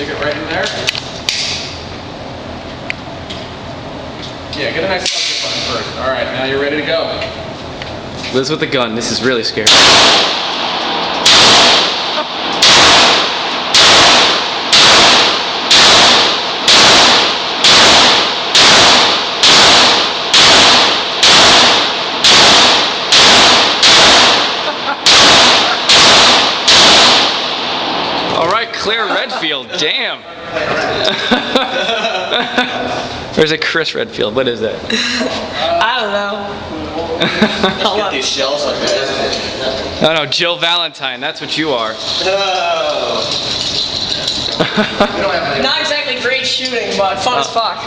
Stick it right in there. Yeah, get a nice subject on first. Alright, now you're ready to go. Liz with the gun. This is really scary. Claire Redfield, damn. Or is it Chris Redfield? What is that? I don't know. Get these shells like that. No, Jill Valentine, that's what you are. Not exactly great shooting, but fun as fuck.